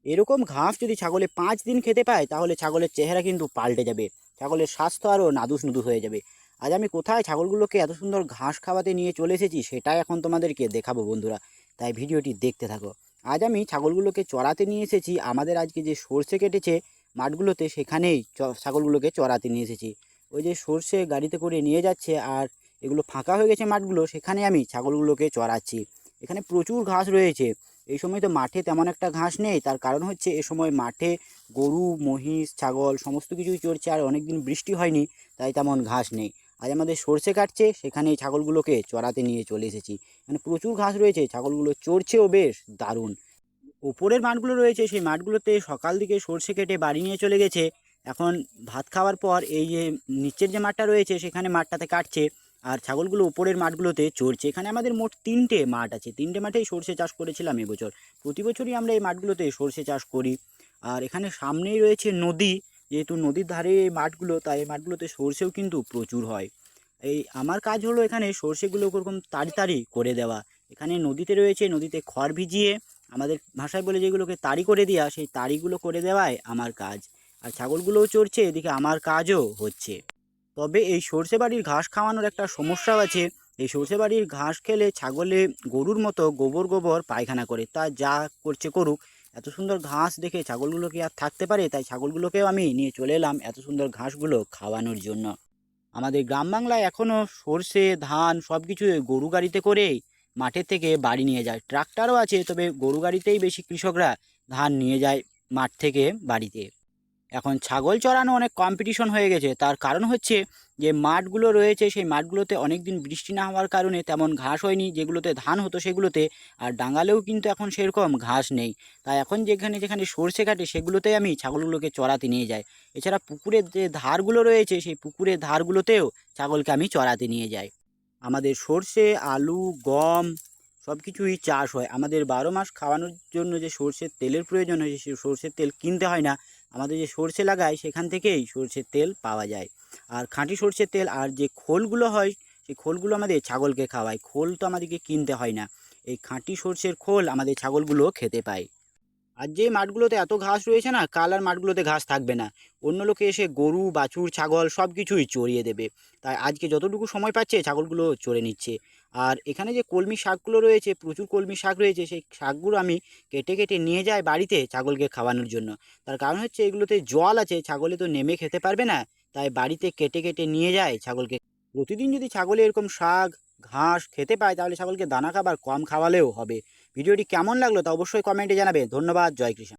এরকম ঘাস যদি ছাগলে 5 দিন খেতে পায় তাহলে ছাগলের চেহারা কিন্তু পাল্টে যাবে, ছাগলের স্বাস্থ্য আরও নাদুস নুদুস হয়ে যাবে। আজ আমি কোথায় ছাগলগুলোকে এত সুন্দর ঘাস খাওয়াতে নিয়ে চলে এসেছি সেটাই এখন তোমাদেরকে দেখাবো বন্ধুরা, তাই ভিডিওটি দেখতে থাকো। আজ আমি ছাগলগুলোকে চড়াতে নিয়ে এসেছি, আমাদের আজকে যে সর্ষে কেটেছে মাঠগুলোতে সেখানেই ছাগলগুলোকে চড়াতে নিয়ে এসেছি। ওই যে সর্ষে গাড়িতে করে নিয়ে যাচ্ছে আর এগুলো ফাঁকা হয়ে গেছে মাঠগুলো, সেখানে আমি ছাগলগুলোকে চড়াচ্ছি। এখানে প্রচুর ঘাস রয়েছে। এই সময় তো মাঠে তেমন একটা ঘাস নেই, তার কারণ হচ্ছে এ সময় মাঠে গরু মহিষ ছাগল সমস্ত কিছুই চড়ছে আর অনেক দিন বৃষ্টি হয়নি, তাই তেমন ঘাস নেই। আজ আমাদের সর্ষে কাটছে, সেখানেই ছাগলগুলোকে চড়াতে নিয়ে চলে এসেছি। মানে প্রচুর ঘাস রয়েছে, ছাগলগুলো চড়ছেও বেশ দারুণ। ওপরের মাঠগুলো রয়েছে সেই মাঠগুলোতে সকাল দিকে সর্ষে কেটে বাড়ি নিয়ে চলে গেছে। এখন ভাত খাওয়ার পর এই যে নিচের যে মাঠটা রয়েছে সেখানে মাঠটাতে কাটছে, আর ছাগলগুলো উপরের মাঠগুলোতে চড়ছে। এখানে আমাদের মোট 3টে মাঠ আছে, 3টে মাঠেই সর্ষে চাষ করেছিলাম এবছর। প্রতি বছরই আমরা এই মাঠগুলোতে সর্ষে চাষ করি। আর এখানে সামনেই রয়েছে নদী, যেহেতু নদীর ধারে এই মাঠগুলো তাই এই মাঠগুলোতে সর্ষেও কিন্তু প্রচুর হয়। এই আমার কাজ হলো এখানে সর্ষেগুলো ওরকম তাড়ি তাড়ি করে দেওয়া। এখানে নদীতে রয়েছে, নদীতে খড় ভিজিয়ে আমাদের ভাষায় বলে যেগুলোকে তাড়ি করে দেওয়া, সেই তাড়িগুলো করে দেওয়াই আমার কাজ। আর ছাগলগুলোও চড়ছে, এদিকে আমার কাজও হচ্ছে। তবে এই সর্ষে বাড়ির ঘাস খাওয়ানোর একটা সমস্যাও আছে। এই সর্ষে বাড়ির ঘাস খেলে ছাগলে গরুর মতো গোবর গোবর পায়খানা করে, তা যা করছে করুক। এত সুন্দর ঘাস দেখে ছাগলগুলো কি আর থাকতে পারে, তাই ছাগলগুলোকেও আমি নিয়ে চলে এলাম এত সুন্দর ঘাসগুলো খাওয়ানোর জন্য। আমাদের গ্রাম বাংলায় এখনও সর্ষে ধান সব কিছু গরু গাড়িতে করেই মাঠের থেকে বাড়ি নিয়ে যায়। ট্রাক্টরও আছে, তবে গরু গাড়িতেই বেশি কৃষকরা ধান নিয়ে যায় মাঠ থেকে বাড়িতে। এখন ছাগল চড়ানো অনেক কম্পিটিশন হয়ে গেছে, তার কারণ হচ্ছে যে মাঠগুলো রয়েছে সেই মাঠগুলোতে অনেক দিন বৃষ্টি না হওয়ার কারণে তেমন ঘাস হয়নি, যেগুলোতে ধান হতো সেগুলোতে। আর ডাঙালেও কিন্তু এখন সেরকম ঘাস নেই, তাই এখন যেখানে যেখানে সর্ষে কাটে সেগুলোতেই আমি ছাগলগুলোকে চড়াতে নিয়ে যাই। এছাড়া পুকুরের যে ধারগুলো রয়েছে সেই পুকুরের ধারগুলোতেও ছাগলকে আমি চড়াতে নিয়ে যাই। আমাদের সর্ষে আলু গম সব কিছুই চাষ হয়। আমাদের 12 মাস খাওয়ানোর জন্য যে সর্ষের তেলের প্রয়োজন হয় সেই সর্ষের তেল কিনতে হয় না, আমাদের যে সর্ষে লাগাই সেখান থেকেই সর্ষের তেল পাওয়া যায়। আর খাঁটি সর্ষের তেল, আর যে খোলগুলো হয় সেই খোলগুলো আমাদের ছাগলকে খাওয়ায়, খোল তো আমাদেরকে কিনতে হয় না। এই খাঁটি সর্ষের খোল আমাদের ছাগলগুলো খেতে পায়। আর যে মাঠগুলোতে এত ঘাস রয়েছে না, কাল আর মাঠগুলোতে ঘাস থাকবে না, অন্য লোকে এসে গরু বাছুর ছাগল সব কিছুই চড়িয়ে দেবে। তাই আজকে যতটুকু সময় পাচ্ছে ছাগলগুলো চড়ে নিচ্ছে। আর এখানে যে কলমি শাকগুলো রয়েছে, প্রচুর কলমি শাক রয়েছে, সেই শাকগুলো আমি কেটে কেটে নিয়ে যাই বাড়িতে ছাগলকে খাওয়ানোর জন্য। তার কারণ হচ্ছে এগুলোতে জল আছে, ছাগলে তো নেমে খেতে পারবে না, তাই বাড়িতে কেটে কেটে নিয়ে যায় ছাগলকে। প্রতিদিন যদি ছাগলে এরকম শাক ঘাস খেতে পায় তাহলে ছাগলকে দানা খাবার কম খাওয়ালেও হবে। ভিডিওটি কেমন লাগলো তা অবশ্যই কমেন্টে জানাবে। ধন্যবাদ। জয় কৃষ্ণ।